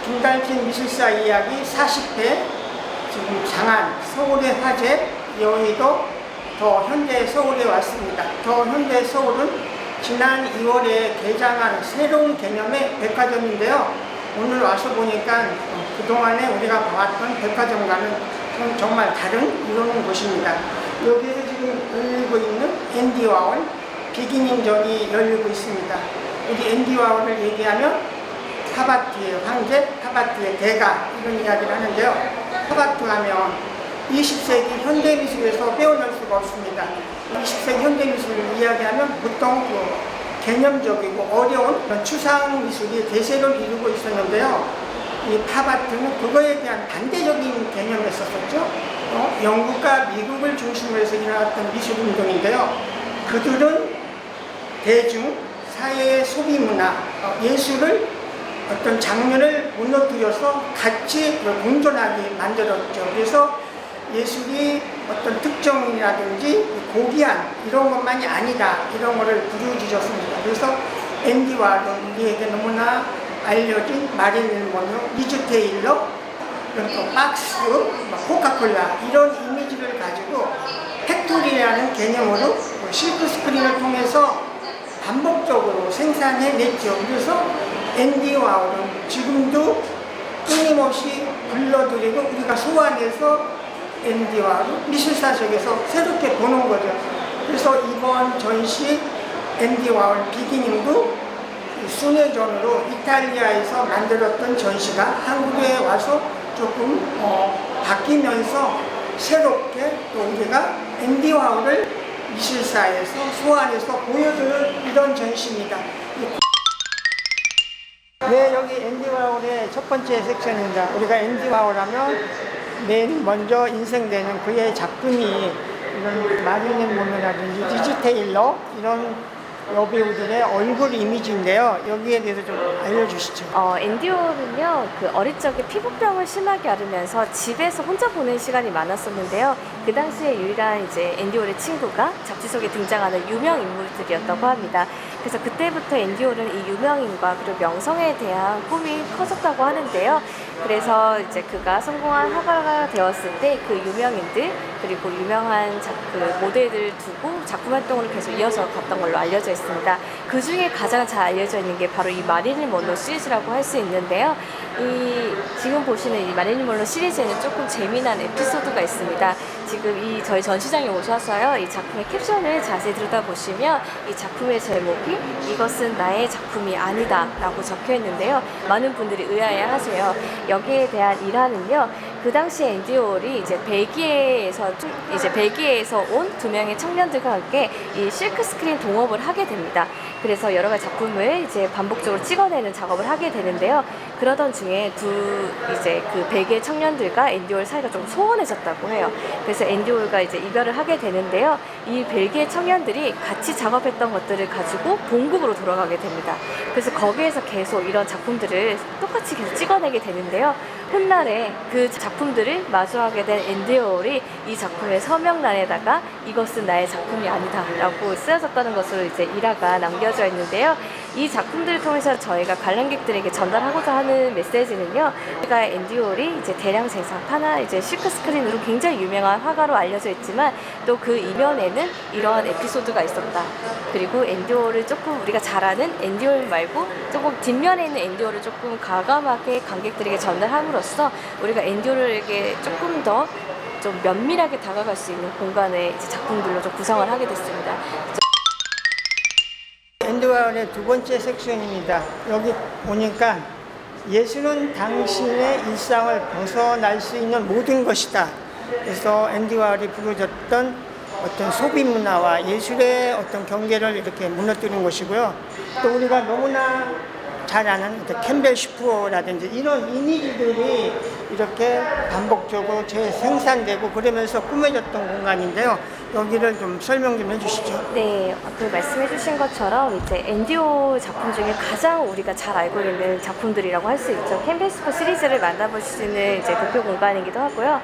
김달진 미술사 이야기 40회, 지금 장안, 서울의 화제, 여의도, 더 현대 서울에 왔습니다. 더 현대 서울은 지난 2월에 개장한 새로운 개념의 백화점인데요. 오늘 와서 보니까 그동안에 우리가 봐왔던 백화점과는 정말 다른 이런 곳입니다. 여기에서 지금 열리고 있는 앤디 와홀 비기닝전이 열리고 있습니다. 여기 앤디 와홀을 얘기하면 팝아트의 황제, 팝아트의 대가 이런 이야기를 하는데요. 팝아트 하면 20세기 현대미술에서 빼어날 수가 없습니다. 20세기 현대미술을 이야기하면 보통 개념적이고 어려운 추상미술이 대세를 이루고 있었는데요. 이 팝아트는 그거에 대한 반대적인 개념이었었죠. 영국과 미국을 중심으로 해서 일어났던 미술운동인데요. 그들은 대중, 사회의 소비문화, 예술을 어떤 장면을 무너뜨려서 같이 공존하게 만들었죠. 그래서 예술이 어떤 특정이라든지 고귀한 이런 것만이 아니다, 이런 거를 부르짖었습니다. 그래서 앤디 와홀은 우리에게 너무나 알려진 마릴린 먼로, 리즈 테일러, 또 박스, 코카콜라 이런 이미지를 가지고 팩토리라는 개념으로 실크 스크린을 통해서 반복적으로 생산해냈죠. 그래서 앤디 와홀은 지금도 끊임없이 불러들이고 우리가 소환해서 앤디 와홀을 미술사석에서 새롭게 보는 거죠. 그래서 이번 전시 앤디 와홀 비기닝도 수년 전으로 이탈리아에서 만들었던 전시가 한국에 와서 조금 바뀌면서 새롭게 또 우리가 앤디 와홀을 미술사에서 소환해서 보여주는 이런 전시입니다. 네, 여기 앤디 와홀의 첫 번째 섹션입니다. 우리가 앤디 와홀 하면 맨 먼저 인생되는 그의 작품이 이런 마릴린 먼로라든지 리즈 테일러 이런 여배우들의 얼굴 이미지인데요. 여기에 대해서 좀 알려주시죠. 앤디 워홀은요, 어릴 적에 피부병을 심하게 앓으면서 집에서 혼자 보낸 시간이 많았었는데요. 그 당시에 유일한 이제 앤디 워홀의 친구가 잡지 속에 등장하는 유명 인물들이었다고 합니다. 그래서 그때부터 앤디 워홀은 이 유명인과 그리고 명성에 대한 꿈이 커졌다고 하는데요. 그래서 이제 그가 성공한 화가가 되었을 때 그 유명인들 그리고 유명한 그 모델들 두고 작품 활동을 계속 이어서 갔던 걸로 알려져 있습니다. 그 중에 가장 잘 알려져 있는 게 바로 이 마릴린 먼로 시리즈라고 할 수 있는데요. 지금 보시는 이 마릴린 먼로 시리즈에는 조금 재미난 에피소드가 있습니다. 지금 저희 전시장에 오셔서요, 이 작품의 캡션을 자세히 들여다보시면 이 작품의 제목이 이것은 나의 작품이 아니다 라고 적혀 있는데요. 많은 분들이 의아해 하세요. 여기에 대한 일화는요, 그 당시 앤디 워홀이 이제 벨기에에서 온 두 명의 청년들과 함께 이 실크 스크린 동업을 하게 됩니다. 그래서 여러 가지 작품을 이제 반복적으로 찍어내는 작업을 하게 되는데요. 그러던 중에 그 벨기에 청년들과 앤디 워홀 사이가 좀 소원해졌다고 해요. 그래서 앤디 워홀과 이제 이별을 하게 되는데요. 이 벨기에 청년들이 같이 작업했던 것들을 가지고 본국으로 돌아가게 됩니다. 그래서 거기에서 계속 이런 작품들을 똑같이 계속 찍어내게 되는데요. 훗날에 그 작품들을 마주하게 된 앤디 워홀이 이 작품의 서명란에다가 이것은 나의 작품이 아니다 라고 쓰여졌다는 것으로 이제 일화가 남겨져 있는데요. 이 작품들을 통해서 저희가 관람객들에게 전달하고자 하는 메시지는요, 우리가 앤디 워홀이 이제 대량 생산, 하나 이제 실크 스크린으로 굉장히 유명한 화가로 알려져 있지만 또 그 이면에는 이러한 에피소드가 있었다. 그리고 앤디 워홀을 조금 우리가 잘 아는 앤디 워홀 말고 조금 뒷면에 있는 앤디 워홀을 조금 과감하게 관객들에게 전달함으로써 우리가 앤디 워홀에게 조금 더 좀 면밀하게 다가갈 수 있는 공간의 이제 작품들로 좀 구성을 하게 됐습니다. 앤디 와홀의 두 번째 섹션입니다. 여기 보니까 예술은 당신의 일상을 벗어날 수 있는 모든 것이다. 그래서 앤디 와홀이 부르짖던 어떤 소비 문화와 예술의 어떤 경계를 이렇게 무너뜨린 것이고요. 또 우리가 너무나 잘 아는 캠벨 슈퍼라든지 이런 이미지들이 이렇게 반복적으로 재생산되고 그러면서 꾸며졌던 공간인데요. 여기를 좀 설명 좀 해주시죠. 네, 말씀해 주신 것처럼 이제 앤디 워홀 작품 중에 가장 우리가 잘 알고 있는 작품들이라고 할 수 있죠. 캠벨 슈퍼 시리즈를 만나볼 수 있는 이제 대표 공간이기도 하고요.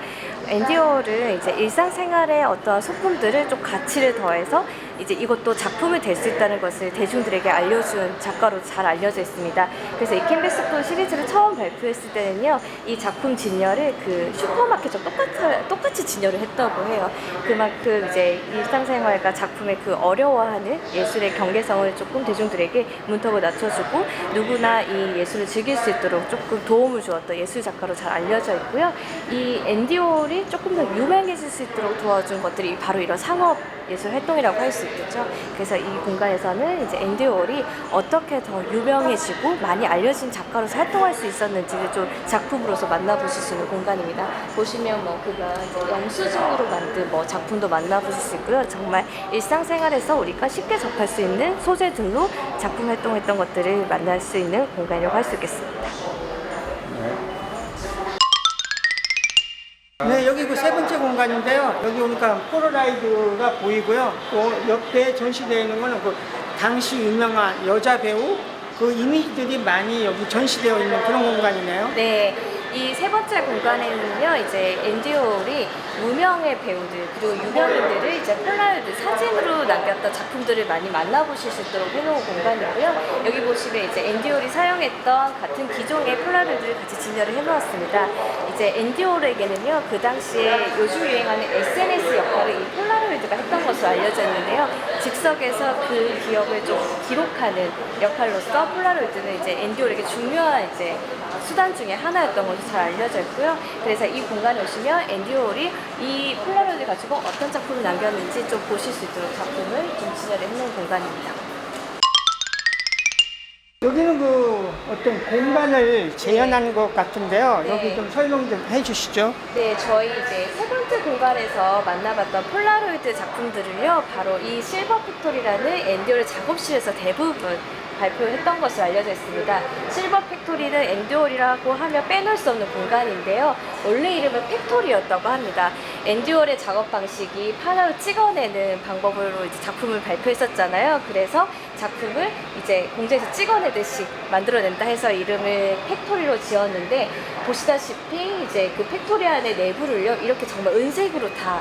앤디 워홀은 이제 일상생활의 어떠한 소품들을 좀 가치를 더해서 이제 이것도 작품이 될 수 있다는 것을 대중들에게 알려준 작가로 잘 알려져 있습니다. 그래서 이 캔버스풀 시리즈를 처음 발표했을 때는요, 이 작품 진열을 그 슈퍼마켓과 똑같이 진열을 했다고 해요. 그만큼 이제 일상생활과 작품의 그 어려워하는 예술의 경계성을 조금 대중들에게 문턱을 낮춰주고 누구나 이 예술을 즐길 수 있도록 조금 도움을 주었던 예술 작가로 잘 알려져 있고요. 이 앤디 워홀이 조금 더 유명해질 수 있도록 도와준 것들이 바로 이런 상업 예술 활동이라고 할 수 있겠죠. 그래서 이 공간에서는 이제 앤디 워홀이 어떻게 더 유명해지고 많이 알려진 작가로서 활동할 수 있었는지를 좀 작품으로서 만나보실 수 있는 공간입니다. 보시면 뭐 그가 영수증으로 만든 뭐 작품도 만나보실 수 있고요. 정말 일상생활에서 우리가 쉽게 접할 수 있는 소재들로 작품 활동했던 것들을 만날 수 있는 공간이라고 할 수 있겠습니다. 네, 여기 그 세 번째 공간인데요. 여기 오니까 폴라로이드가 보이고요. 또 옆에 전시되어 있는 거는 그 당시 유명한 여자 배우 그 이미지들이 많이 여기 전시되어 있는 그런 공간이네요. 네, 이 세 번째 공간에는요, 이제 앤디 워홀이 무명의 배우들 그리고 유명인들을 이제 폴라로이드 사진으로 남겼던 작품들을 많이 만나보실 수 있도록 해놓은 공간이고요. 여기 보시면 이제 앤디 워홀이 사용했던 같은 기종의 폴라로이드를 같이 진열을 해놓았습니다. 이제 앤디 워홀에게는요, 그 당시에 요즘 유행하는 SNS 역할을 이 폴라로이드가 했던 것으로 알려져 있는데요. 즉석에서 그 기억을 좀 기록하는 역할로서 폴라로이드는 이제 앤디 워홀에게 중요한 이제 수단 중에 하나였던 것으로 잘 알려져 있고요. 그래서 이 공간에 오시면 앤디 워홀이 이 폴라로이드를 가지고 어떤 작품을 남겼는지 좀 보실 수 있도록 작품을 좀 진열해 놓은 공간입니다. 여기는 그 어떤 공간을 재현한 것 같은데요. 네. 여기 좀 설명 좀 해주시죠. 네, 저희 이제 세 번째 공간에서 만나봤던 폴라로이드 작품들을요, 바로 이 실버 팩토리라는 앤디 워홀 작업실에서 대부분 발표했던 것으로 알려져 있습니다. 실버 팩토리는 앤디 워홀이라고 하면 빼놓을 수 없는 공간인데요. 원래 이름은 팩토리였다고 합니다. 앤디 워홀의 작업 방식이 판화로 찍어내는 방법으로 이제 작품을 발표했었잖아요. 그래서 작품을 이제 공장에서 찍어내듯이 만들어낸다 해서 이름을 팩토리로 지었는데, 보시다시피 이제 그 팩토리 안의 내부를요, 이렇게 정말 은색으로 다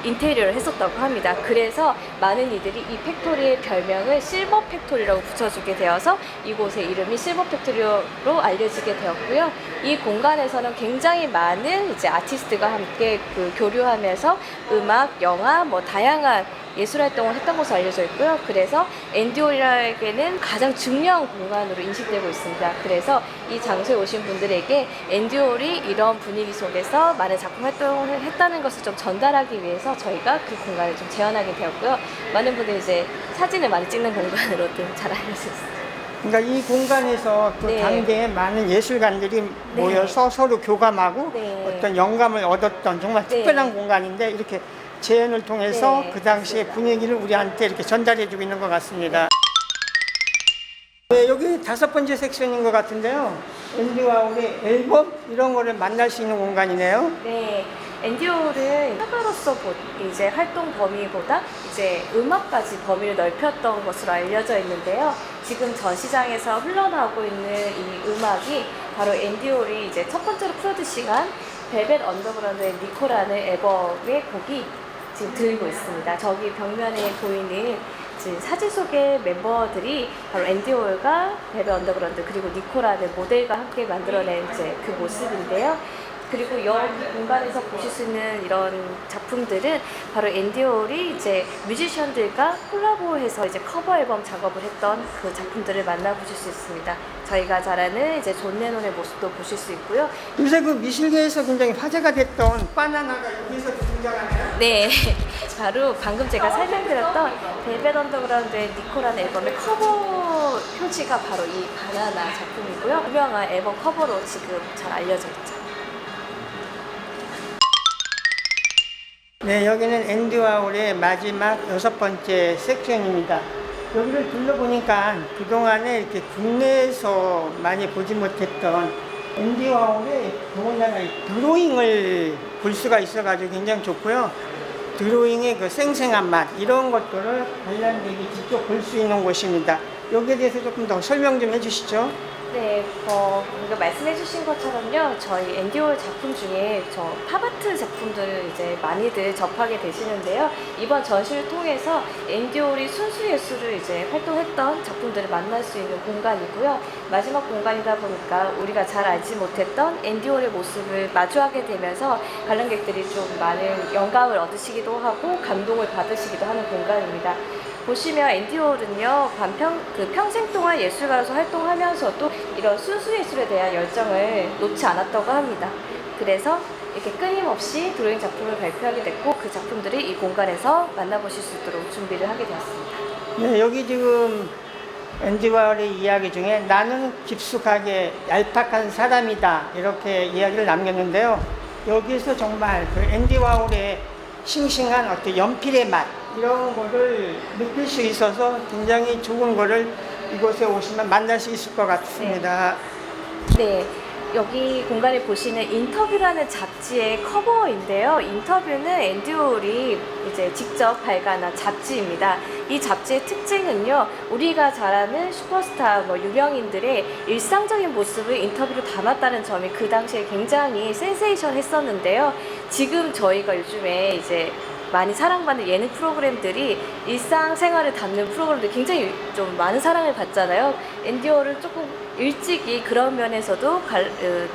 인테리어를 했었다고 합니다. 그래서 많은 이들이 이 팩토리의 별명을 실버 팩토리라고 붙여주게 되어서 이곳의 이름이 실버 팩토리로 알려지게 되었고요. 이 공간에서는 굉장히 많은 이제 아티스트가 함께 그 교류하면서 음악, 영화, 뭐 다양한 예술 활동을 했던 것으로 알려져 있고요. 그래서 앤디 워홀에게는 가장 중요한 공간으로 인식되고 있습니다. 그래서 이 장소에 오신 분들에게 앤디 워홀이 이런 분위기 속에서 많은 작품 활동을 했다는 것을 좀 전달하기 위해서 저희가 그 공간을 좀 재현하게 되었고요. 많은 분들이 이제 사진을 많이 찍는 공간으로도 잘 알려져 있습니다. 그러니까 이 공간에서 그 네. 당대에 많은 예술가들이 모여서 서로 교감하고 네. 어떤 영감을 얻었던 정말 네. 특별한 공간인데, 이렇게 재현을 통해서 네, 그 당시의 맞습니다. 분위기를 우리한테 이렇게 전달해주고 있는 것 같습니다. 네, 여기 다섯 번째 섹션인 것 같은데요. 앤디 워홀의 앨범 이런 거를 만날 수 있는 공간이네요. 네, 앤디 워홀은 화가로서 이제 활동 범위보다 이제 음악까지 범위를 넓혔던 것으로 알려져 있는데요. 지금 전시장에서 흘러나오고 있는 이 음악이 바로 앤디 워홀이 이제 첫 번째로 프로듀싱한 벨벳 언더그라운드의 니코라는 앨범의 곡이 지금 들고 있습니다. 저기 벽면에 보이는 지금 사진 속의 멤버들이 바로 앤디 워홀과 벨벳 언더그라운드 그리고 니코라는 모델과 함께 만들어낸 이제 그 모습인데요. 그리고 여기 공간에서 보실 수 있는 이런 작품들은 바로 앤디 워홀이 이제 뮤지션들과 콜라보해서 이제 커버 앨범 작업을 했던 그 작품들을 만나보실 수 있습니다. 저희가 잘 아는 이제 존 레논의 모습도 보실 수 있고요. 요새 그 미술계에서 굉장히 화제가 됐던 바나나가 여기서 등장하네요. 네, 바로 방금 제가 설명드렸던 벨벳 언더그라운드의 니코라는 앨범의 커버 표지가 바로 이 바나나 작품이고요. 유명한 앨범 커버로 지금 잘 알려져 있죠. 네, 여기는 앤디 워홀의 마지막 여섯 번째 섹션입니다. 여기를 둘러보니까 그동안에 이렇게 국내에서 많이 보지 못했던 앤디 워홀의 더군다나 드로잉을 볼 수가 있어가지고 굉장히 좋고요. 드로잉의 그 생생한 맛, 이런 것들을 관람객이 직접 볼 수 있는 곳입니다. 여기에 대해서 조금 더 설명 좀 해주시죠. 네, 방금 말씀해주신 것처럼요, 저희 앤디 월 작품 중에 저 팝아트 작품들을 이제 많이들 접하게 되시는데요. 이번 전시를 통해서 앤디 월이 순수 예술을 이제 활동했던 작품들을 만날 수 있는 공간이고요. 마지막 공간이다 보니까 우리가 잘 알지 못했던 앤디 월의 모습을 마주하게 되면서 관람객들이 좀 많은 영감을 얻으시기도 하고 감동을 받으시기도 하는 공간입니다. 보시면 앤디 월은요, 평생 동안 예술가로서 활동하면서도 이런 순수 예술에 대한 열정을 놓지 않았다고 합니다. 그래서 이렇게 끊임없이 드로잉 작품을 발표하게 됐고 그 작품들을 이 공간에서 만나보실 수 있도록 준비를 하게 되었습니다. 네, 여기 지금 앤디 워홀의 이야기 중에 나는 깊숙하게 얄팍한 사람이다 이렇게 이야기를 남겼는데요. 여기서 정말 그 앤디 워홀의 싱싱한 어떤 연필의 맛 이런 거를 느낄 수 있어서 굉장히 좋은 거를 이곳에 오시면 만날 수 있을 것 같습니다. 네, 여기 공간에 보시는 인터뷰라는 잡지의 커버인데요. 인터뷰는 앤디 워홀이 이제 직접 발간한 잡지입니다. 이 잡지의 특징은요, 우리가 잘 아는 슈퍼스타, 유명인들의 일상적인 모습을 인터뷰로 담았다는 점이 그 당시에 굉장히 센세이션했었는데요. 지금 저희가 요즘에 이제 많이 사랑받는 예능 프로그램들이 일상생활을 담는 프로그램들이 굉장히 좀 많은 사랑을 받잖아요. 앤디 워홀은 조금 일찍이 그런 면에서도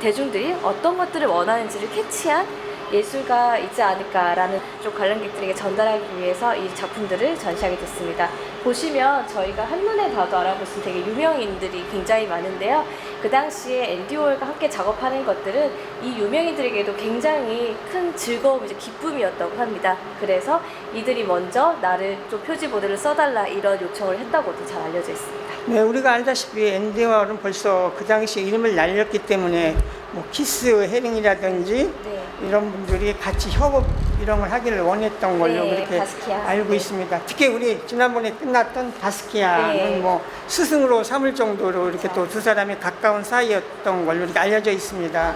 대중들이 어떤 것들을 원하는지를 캐치한 예술가이지 않을까라는 쪽 관람객들에게 전달하기 위해서 이 작품들을 전시하게 됐습니다. 보시면 저희가 한눈에 봐도 알아볼 수 있는 되게 유명인들이 굉장히 많은데요. 그 당시에 앤디 워홀과 함께 작업하는 것들은 이 유명인들에게도 굉장히 큰 즐거움이자 기쁨이었다고 합니다. 그래서 이들이 먼저 나를 좀 표지보드를 써달라 이런 요청을 했다고도 잘 알려져 있습니다. 네, 우리가 알다시피 앤디 워홀은 벌써 그 당시 이름을 날렸기 때문에 뭐 키스 헤링이라든지 네. 이런 분들이 같이 협업 이런 걸 하기를 원했던 걸로 네, 그렇게 바스키아. 알고 네. 있습니다. 특히 우리 지난번에 끝났던 바스키아는 네. 뭐 스승으로 삼을 정도로 이렇게 또 두 사람이 가까운 사이였던 걸로 이렇게 알려져 있습니다.